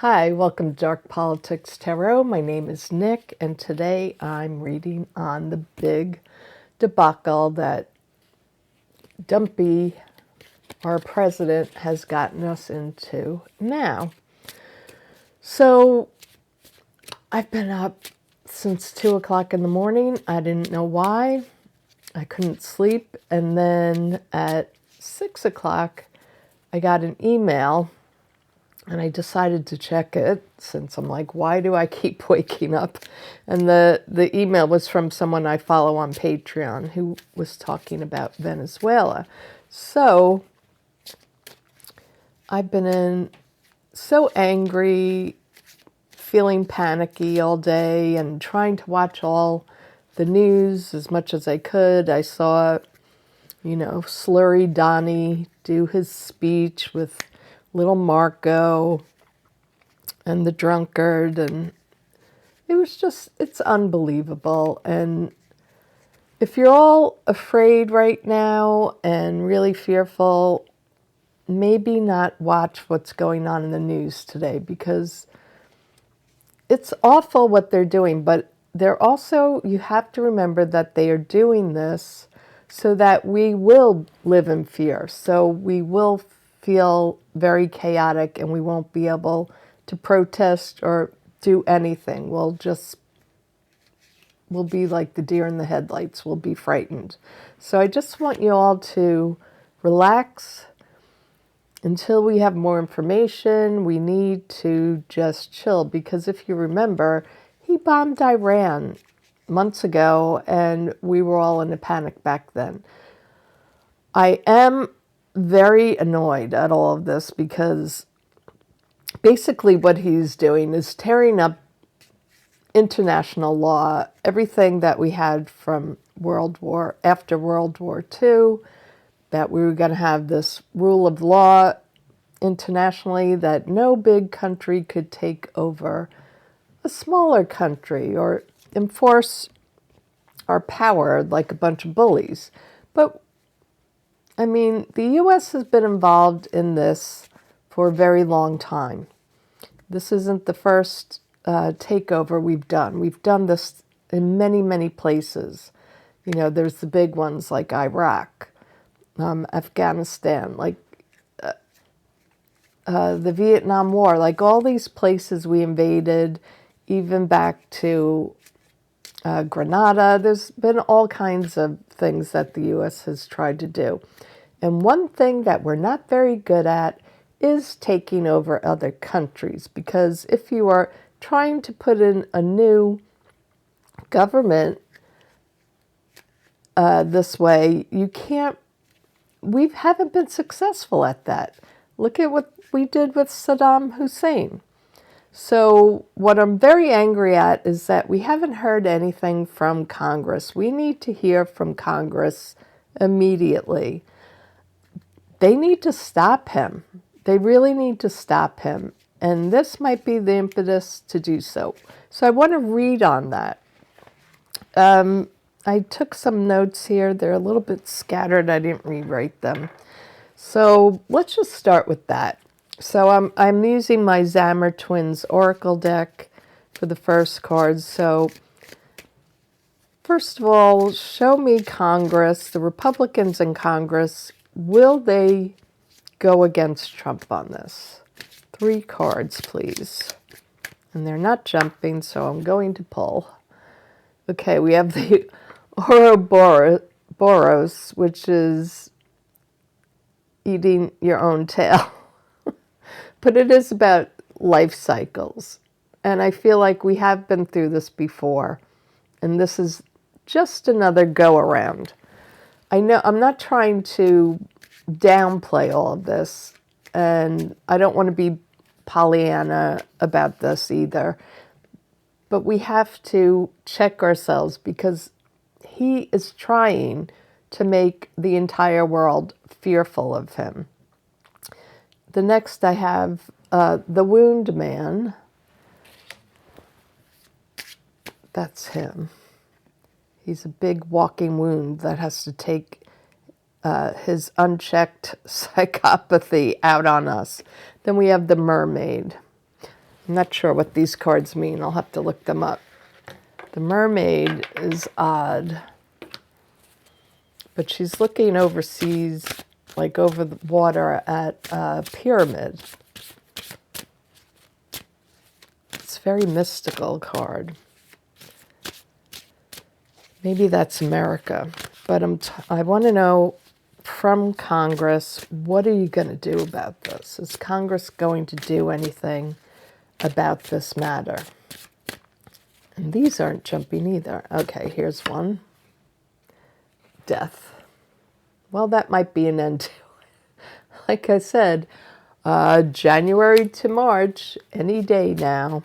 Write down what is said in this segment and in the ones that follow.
Hi, welcome to Dark Politics Tarot. My name is Nick, and today I'm reading on the big debacle that Dumpy, our president, has gotten us into now. So, I've been up since 2 o'clock in the morning. I didn't know why. I couldn't sleep. And then at 6 o'clock, I got an email. And I decided to check it since I'm like, why do I keep waking up? And the email was from someone I follow on Patreon who was talking about Venezuela. So I've been so angry, feeling panicky all day and trying to watch all the news as much as I could. I saw, Slurry Donnie do his speech with little Marco and the drunkard, and it's unbelievable. And if you're all afraid right now and really fearful, maybe not watch what's going on in the news today, because it's awful what they're doing, but you have to remember that they are doing this so that we will live in fear. So we will feel very chaotic and we won't be able to protest or do anything. We'll be like the deer in the headlights. We'll be frightened. So I just want you all to relax until we have more information. We need to just chill, because if you remember, he bombed Iran months ago and we were all in a panic back then. I am very annoyed at all of this, because basically what he's doing is tearing up international law, everything that we had from after World War II, that we were going to have this rule of law internationally, that no big country could take over a smaller country or enforce our power like a bunch of bullies. But the U.S. has been involved in this for a very long time. This isn't the first takeover we've done. We've done this in many, many places. There's the big ones like Iraq, Afghanistan, like the Vietnam War, like all these places we invaded, even back to Grenada. There's been all kinds of things that the U.S. has tried to do. And one thing that we're not very good at is taking over other countries, because if you are trying to put in a new government this way, we haven't been successful at that. Look at what we did with Saddam Hussein. So what I'm very angry at is that we haven't heard anything from Congress. We need to hear from Congress immediately. They need to stop him. They really need to stop him. And this might be the impetus to do so. So I want to read on that. I took some notes here. They're a little bit scattered. I didn't rewrite them. So let's just start with that. So I'm using my Zammer Twins Oracle deck for the first cards. So first of all, show me Congress, the Republicans in Congress. Will they go against Trump on this? 3 cards, please. And they're not jumping, so I'm going to pull. Okay, we have the Ouroboros, which is eating your own tail. But it is about life cycles. And I feel like we have been through this before. And this is just another go-around. I know I'm not trying to downplay all of this. And I don't want to be Pollyanna about this either. But we have to check ourselves, because he is trying to make the entire world fearful of him. The next I have the Wound Man. That's him. He's a big walking wound that has to take his unchecked psychopathy out on us. Then we have the Mermaid. I'm not sure what these cards mean. I'll have to look them up. The mermaid is odd, but she's looking overseas, like over the water at a pyramid. It's a very mystical card. Maybe that's America, but I want to know from Congress, what are you going to do about this? Is Congress going to do anything about this matter? And these aren't jumping either. Okay, here's one. Death. Well, that might be an end to it. Like I said, January to March, any day now,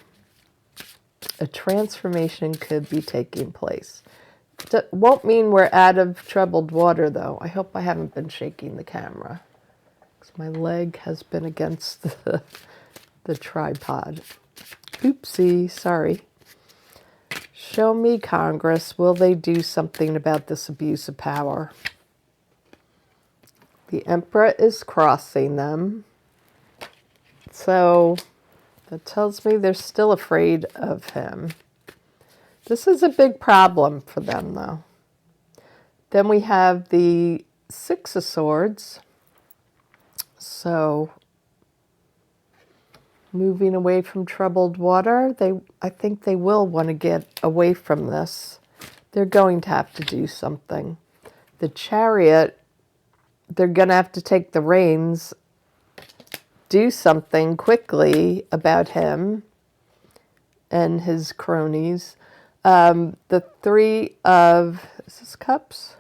a transformation could be taking place. That won't mean we're out of troubled water, though. I hope I haven't been shaking the camera, because my leg has been against the tripod. Oopsie, sorry. Show me, Congress. Will they do something about this abuse of power? The Emperor is crossing them. So that tells me they're still afraid of him. This is a big problem for them, though. Then we have the Six of Swords. So moving away from troubled water, I think they will want to get away from this. They're going to have to do something. The Chariot, they're going to have to take the reins, do something quickly about him and his cronies. The Three of, is this Cups?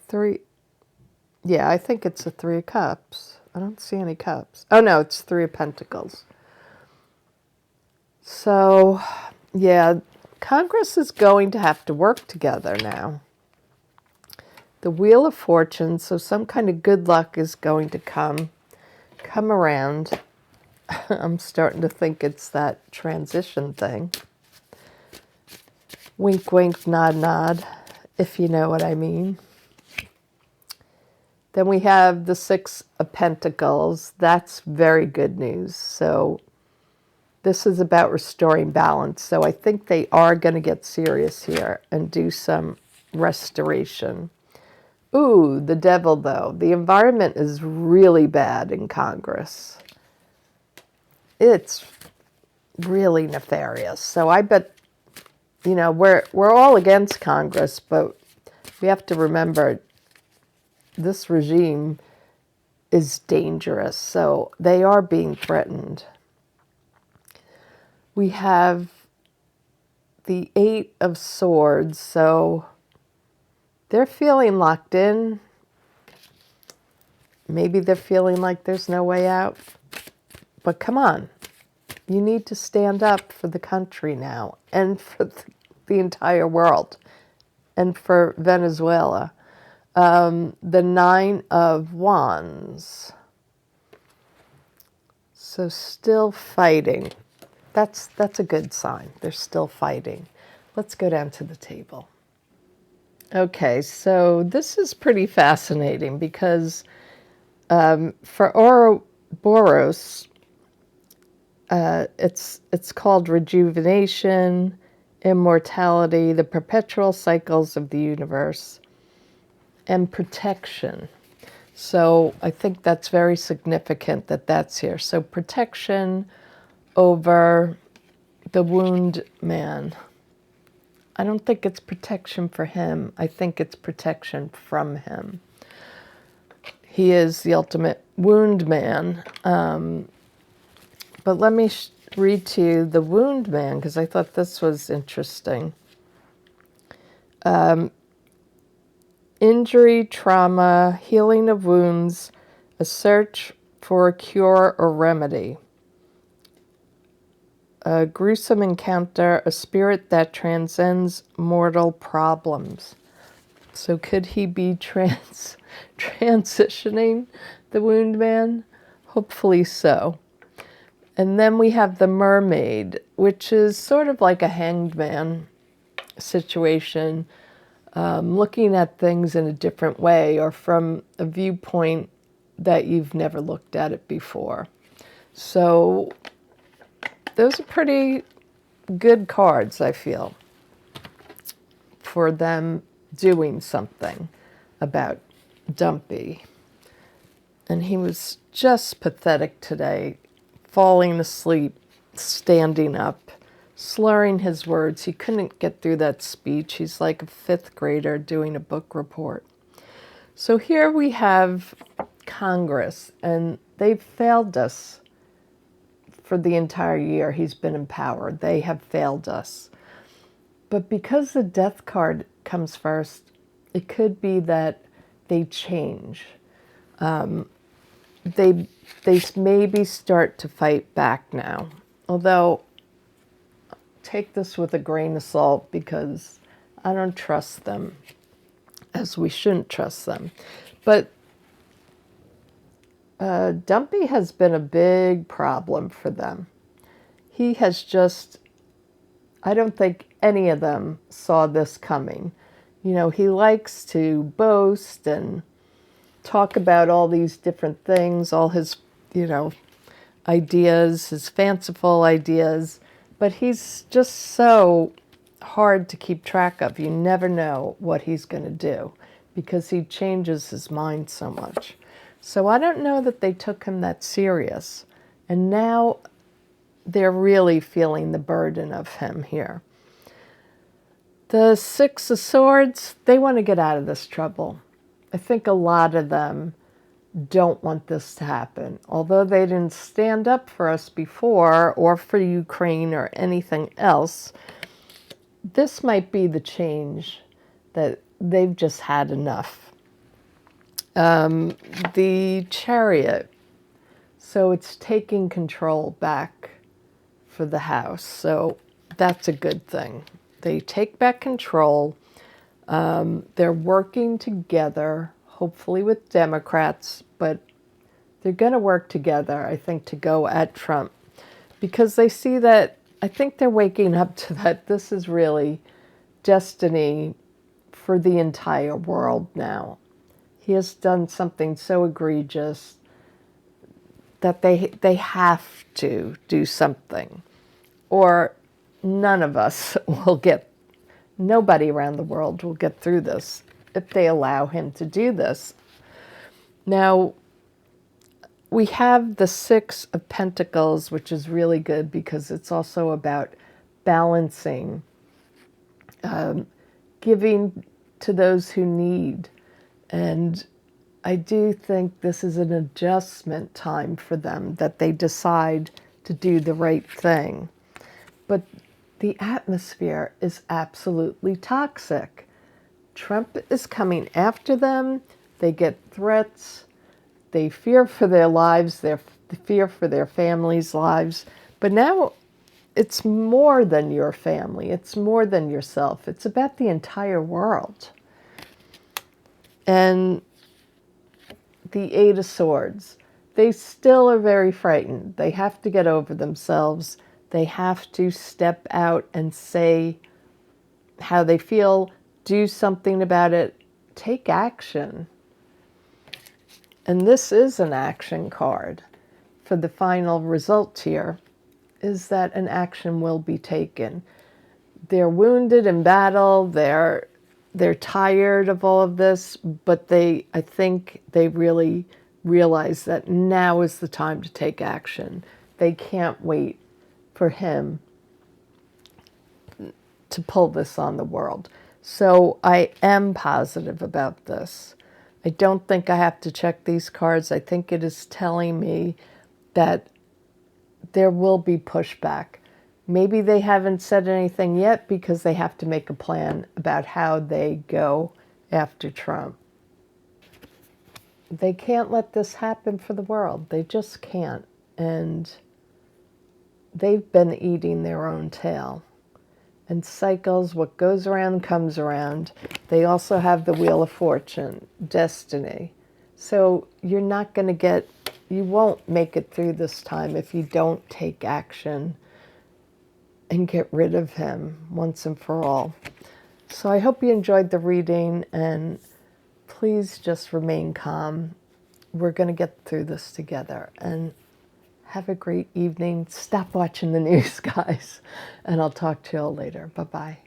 Three, yeah, I think it's the Three of Cups. I don't see any cups. Oh, no, it's Three of Pentacles. So, yeah, Congress is going to have to work together now. The Wheel of Fortune, so some kind of good luck is going to come around. I'm starting to think it's that transition thing. Wink, wink, nod, nod, if you know what I mean. Then we have the Six of Pentacles. That's very good news. So this is about restoring balance. So I think they are going to get serious here and do some restoration. Ooh, the Devil, though. The environment is really bad in Congress. It's really nefarious. So I bet, you know, we're all against Congress, but we have to remember this regime is dangerous. So they are being threatened. We have the Eight of Swords. So they're feeling locked in. Maybe they're feeling like there's no way out. But come on, you need to stand up for the country now and for the entire world and for Venezuela. The Nine of Wands. So still fighting. That's a good sign. They're still fighting. Let's go down to the table. Okay, so this is pretty fascinating because for Ouroboros, it's called rejuvenation, immortality, the perpetual cycles of the universe, and protection. So I think that's very significant that that's here. So protection over the wound man. I don't think it's protection for him. I think it's protection from him. He is the ultimate wound man. But let me read to you the wound man, because I thought this was interesting. Injury, trauma, healing of wounds, a search for a cure or remedy. A gruesome encounter, a spirit that transcends mortal problems. So could he be transitioning the wound man? Hopefully so. And then we have the mermaid, which is sort of like a hanged man situation, looking at things in a different way or from a viewpoint that you've never looked at it before. So those are pretty good cards, I feel, for them doing something about Dumpy. And he was just pathetic today, falling asleep, standing up, slurring his words. He couldn't get through that speech. He's like a fifth grader doing a book report. So here we have Congress, and they've failed us for the entire year he's been in power. They have failed us. But because the death card comes first, it could be that they change. They maybe start to fight back now. Although, take this with a grain of salt because I don't trust them, as we shouldn't trust them. But Dumpy has been a big problem for them. He has just, I don't think any of them saw this coming. You know, he likes to boast and talk about all these different things, all his, ideas, his fanciful ideas, but he's just so hard to keep track of. You never know what he's going to do because he changes his mind so much. So I don't know that they took him that serious. And now they're really feeling the burden of him here. The Six of Swords, they want to get out of this trouble. I think a lot of them don't want this to happen. Although they didn't stand up for us before or for Ukraine or anything else, this might be the change that they've just had enough. The Chariot, so it's taking control back for the House. So that's a good thing. They take back control. They're working together, hopefully with Democrats, but they're going to work together, I think, to go at Trump because they see that, I think they're waking up to that this is really destiny for the entire world now. He has done something so egregious that they have to do something, or none of us will get, nobody around the world will get through this if they allow him to do this. Now, we have the Six of Pentacles, which is really good because it's also about balancing, giving to those who need. And I do think this is an adjustment time for them, that they decide to do the right thing. But the atmosphere is absolutely toxic. Trump is coming after them. They get threats. They fear for their lives. They fear for their families' lives. But now it's more than your family. It's more than yourself. It's about the entire world. And the Eight of Swords, they still are very frightened. They have to get over themselves. They have to step out and say how they feel, do something about it, take action. And this is an action card. For the final result here is that an action will be taken. They're wounded in battle. They're tired of all of this, but I think they really realize that now is the time to take action. They can't wait for him to pull this on the world. So I am positive about this. I don't think I have to check these cards. I think it is telling me that there will be pushback. Maybe they haven't said anything yet because they have to make a plan about how they go after Trump. They can't let this happen for the world. They just can't. And they've been eating their own tail. And cycles, what goes around comes around. They also have the Wheel of Fortune, destiny. So you're not going to get, you won't make it through this time if you don't take action and get rid of him once and for all. So I hope you enjoyed the reading, and please just remain calm. We're going to get through this together, and Have a great evening. Stop watching the news, guys. And I'll talk to you all later. Bye-bye.